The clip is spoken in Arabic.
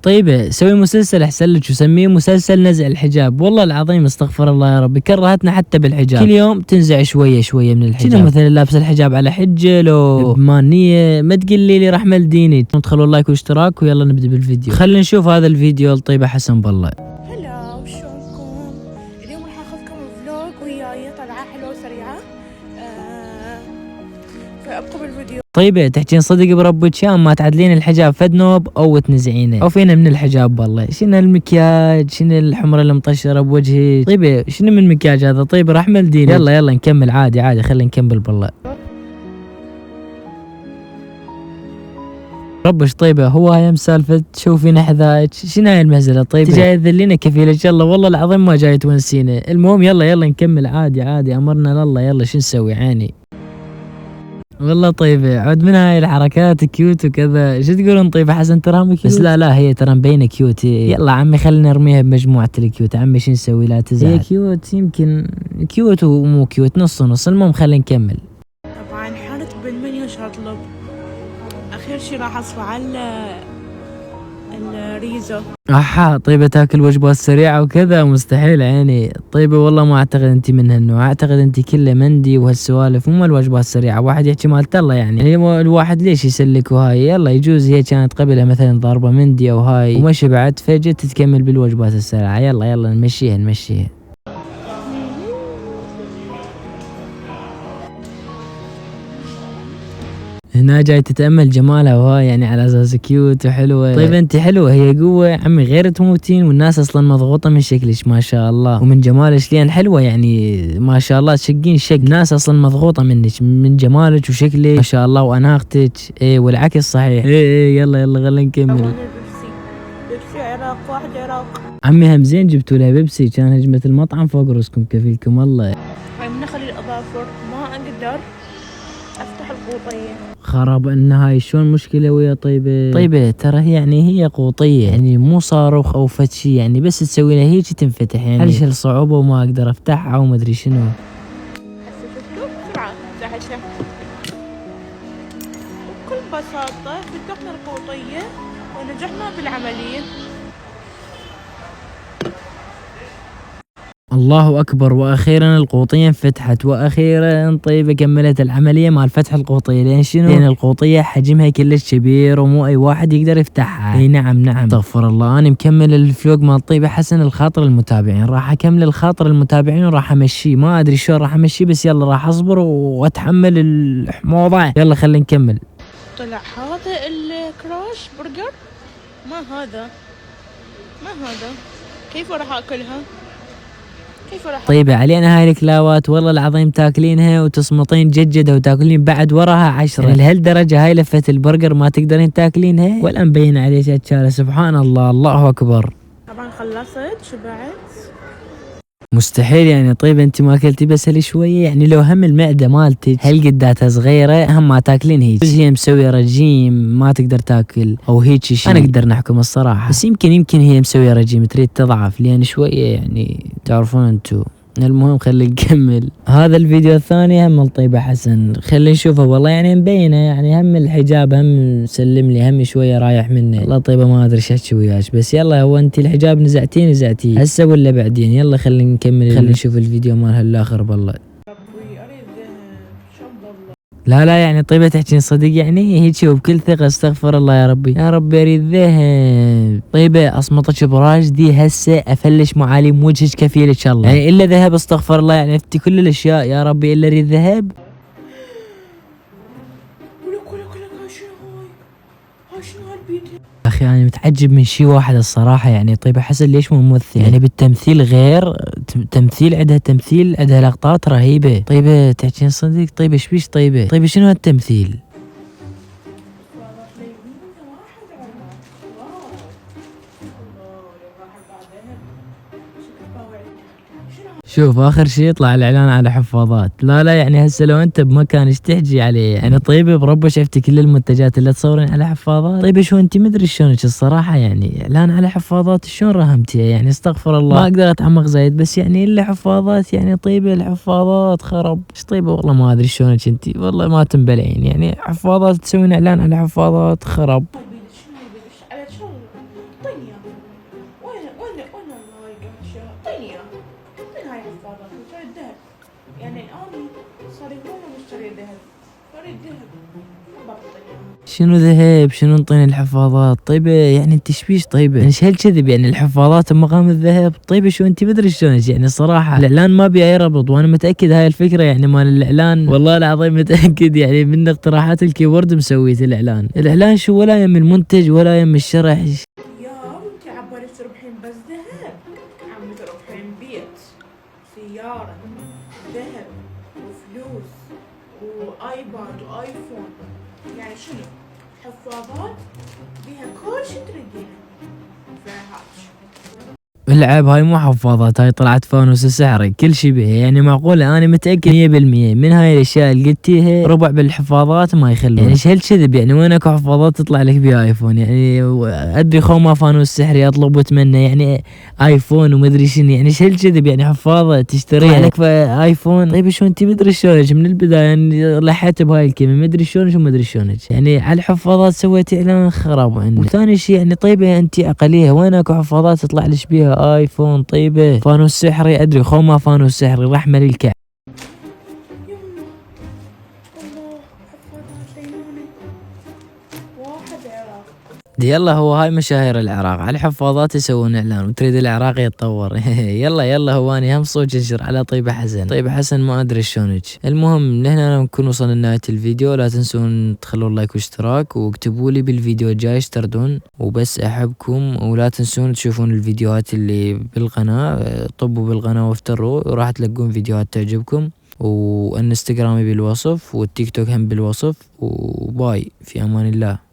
طيبة سوي مسلسل احسن لك وسميه مسلسل نزع الحجاب. والله العظيم استغفر الله يا ربي كرهتنا حتى بالحجاب، كل يوم تنزع شوية شوية من الحجاب. شنو مثلا لابس الحجاب على حجة لو بمانية؟ ما تقول لي راح مل ديني. ادخلوا لايك واشتراك ويلا نبدأ بالفيديو. خلينا نشوف هذا الفيديو لطيبة حسن بالله. هلا وشلونكم؟ اليوم راح اخذكم فلوج وياي طلعة حلوة وسريعة. فابقوا بالفيديو. طيبة تحكين صدق بربك يا ما تعدلين الحجاب فد نوب او تنزعينه او فينا من الحجاب. والله شنو المكياج، شنو الحمرة المطشرة بوجهي. طيبة شنو من المكياج هذا؟ طيبة راح مل ديني. يلا نكمل عادي خلينا نكمل بالله. ربش طيبة هو هاي مسالفة تشوفين حذائك شنو هاي المهزلة؟ طيبة جاي تذلينا كفيلك. يلا والله العظيم ما جاي تونسينا. المهم يلا نكمل عادي امرنا لله. يلا شو نسوي عيني. والله طيبة عود من هاي الحركات كيوت وكذا. شو تقولون طيبة حسن تراها كيوت؟ بس لا هي ترى مبينة كيوت. يلا عمي خلينا نرميها بمجموعة الكيوت. عمي شو نسوي لا تزعل. هي كيوت يمكن كيوت ومو كيوت نص. المهم خلينا نكمل. طبعا حالة بالمنيو شو اطلب؟ اخر شي راح اصفى على الريزو. طيبة تاكل وجبات سريعة وكذا؟ مستحيل عيني. طيبة والله ما اعتقد انت من هالنوع. اعتقد انت كله مندي وهالسوالف مو الوجبات السريعة. واحد يحكي مالت الله يعني الواحد ليش يسلك وهاي. يلا يجوز هي كانت قبلها مثلا ضاربة مندي او هاي وما شبعت فجأة تتكمل بالوجبات السريعة. يلا نمشيها. هنا جاي تتأمل جمالها وهاي يعني على اساس كيوت وحلوة. طيب انت حلوة هي قوة عمي غير تموتين. والناس اصلا مضغوطة من شكلك ما شاء الله ومن جمالك لين حلوة يعني ما شاء الله تشقين شق. ناس اصلا مضغوطة منك من جمالك وشكلك ما شاء الله واناقتك. والعكس صحيح. يلا خلينا نكمل. بيبسي عراق واحد عراق. عمي هم زين جبتوا لها بيبسي كان هجمة المطعم فوق راسكم كفيلكم الله. هاي من نخلي الاظافر ما اقدر افتح القوطية. خراب ان هاي شلون مشكلة ويا طيبة ترى يعني هي قوطية يعني مو صاروخ او فد شي يعني بس تسوي لها هيك تنفتح يعني. هل الصعوبة وما اقدر افتحها وما ادري شنو. هسه شفتوا بسرعة فتحتها بكل بساطة. فتحنا القوطية ونجحنا بالعملية. الله اكبر واخيرا القوطية انفتحت واخيرا طيبة كملت العملية مال فتح القوطية. لان شنو؟ لان القوطية حجمها كلش كبير ومو اي واحد يقدر يفتحها. اي نعم استغفر الله. انا مكمل الفلوق مال طيبة حسن الخاطر المتابعين. راح اكمل الخاطر المتابعين وراح امشيه. ما ادري شلون راح امشيه بس يلا راح اصبر واتحمل الحموضة. يلا خلينا نكمل. طلع هذا الكراش برجر. ما هذا كيف راح اكلها؟ طيبة علينا هاي الكلاوات والله العظيم تاكلينها وتصمطين جدجدة وتاكلين بعد وراها 10 يعني لهالدرجة. هاي لفة البرجر ما تقدرين تاكلينها ولا مبين عليك اتشاله. سبحان الله اكبر. طبعا خلصت شبعت. مستحيل يعني. طيب انت ما اكلتي بس هلي شويه يعني لو هم المعده مالتك هل قداتها صغيره هم ما تاكلين هيك. هي مسويه رجيم ما تقدر تاكل او هيك شيء. انا اقدر نحكم الصراحه بس يمكن هي مسويه رجيم تريد تضعف لان شويه يعني تعرفون انتو. المهم خلينا نكمل. هذا الفيديو الثاني هم الطيبة حسن. خلينا نشوفه والله يعني مبينه يعني هم الحجاب هم سلم لي هم شويه رايح منه. والله طيبة ما ادري ايش احكي وياك بس يلا هو انت الحجاب نزعتيه هسه ولا بعدين؟ يلا خلينا نكمل. خلينا نشوف الفيديو مال هالاخر بالله. لا يعني طيبة تحكين صدق يعني هيك وبكل ثقة. استغفر الله يا ربي اريد ذهب. طيبة اصمتك براجدي هسه افلش معالم وجهك كفيلك الله يعني الا ذهب. استغفر الله يعني افتي كل الاشياء يا ربي الا اريد ذهب. اخي انا متعجب من شي واحد الصراحه يعني. طيبة حسن ليش مو ممثل يعني بالتمثيل غير تمثيل عندها لقطات رهيبه. طيبة تحكين صدق. طيبة ايش بيش طيبة شنو هالتمثيل؟ شوف اخر شيء يطلع الاعلان على حفاضات. لا يعني هسه لو انت بمكان ايش تحجي عليه يعني. طيبة بربع شفتي كل المنتجات اللي تصورين على حفاضات. طيبة شو انت مدري شلونك الصراحة يعني اعلان على حفاضات شلون رهمتيها يعني. استغفر الله ما اقدر اتعمق زايد بس يعني الا حفاضات يعني. طيبة الحفاضات خرب. ايش طيبة والله ما ادري شلونك انت والله ما تنبلعين يعني. حفاضات تسوين اعلان على حفاضات خرب. طيب اعطيني اياها، اعطيني هاي حفاظات وشري الذهب. يعني الان صار يقولون مشتري ذهب، شري الذهب ما بعطيني اياها. شنو ذهب؟ شنو انطيني الحفاظات؟ طيبة يعني انت ايش طيبة؟ يعني ايش هالكذب؟ يعني الحفاظات بمقام الذهب؟ طيبة شو انت مدري شلونك يعني صراحة الاعلان ما بي اي ربط، وانا متأكد هاي الفكرة يعني مال الاعلان والله العظيم متأكد يعني من اقتراحات الكيورد مسويت الاعلان شو ولا يم المنتج ولا يم الشرح. يا انت عبالك تربحين بس ذهب؟ عم تربحين بيت، سيارة، ذهب، وفلوس، وايباد وايفون، يعني شنو؟ حفاظات بيها كل شي تريدينه. فهاتش. العب هاي مو حفاظات، هاي طلعت فانوس سحري كل شي بيها، يعني معقولة انا متأكد 100% من هاي الاشياء اللي قلتيها ربع بالحفاظات ما يخلون. يعني ايش هالكذب؟ يعني وين اكو حفاظات تطلع لك بها ايفون؟ يعني ادري خو ما فانوس سحري اطلب واتمنى يعني ايفون ومدري شنو، يعني ايش هالكذب؟ يعني حفاظة تشتري لك ايفون؟ طيب شو انت مدري شلونك من البداية يعني لحيت بهاي الكلمة مدري شلونك ومدري شلونك، يعني على الحفاظات سويت اعلان خراب عندك. وثاني شي يعني طيبة انت اقلية، وين اكو حفاظات تطلع لك بيها ايفون؟ طيبة فانوس سحري ادري خو ما فانوس سحري رحمة للكعب. يما الله، حفاظات ليوني واحد عراق. يلا هو هاي مشاهير العراق على الحفاظات يسوون اعلان وتريد العراق يتطور. يلا هواني هم صوت انشر على طيبة حسن. طيبة حسن ما ادري شلونك. المهم من هنا نكون وصلنا لنهاية الفيديو، لا تنسون تخلون لايك واشتراك وكتبوا لي بالفيديو الجاي ايش تردون، وبس احبكم ولا تنسون تشوفون الفيديوهات اللي بالقناة، طبوا بالقناة وافتروا وراح تلقون فيديوهات تعجبكم، والانستغرامي بالوصف والتيك توك هم بالوصف، وباي في امان الله.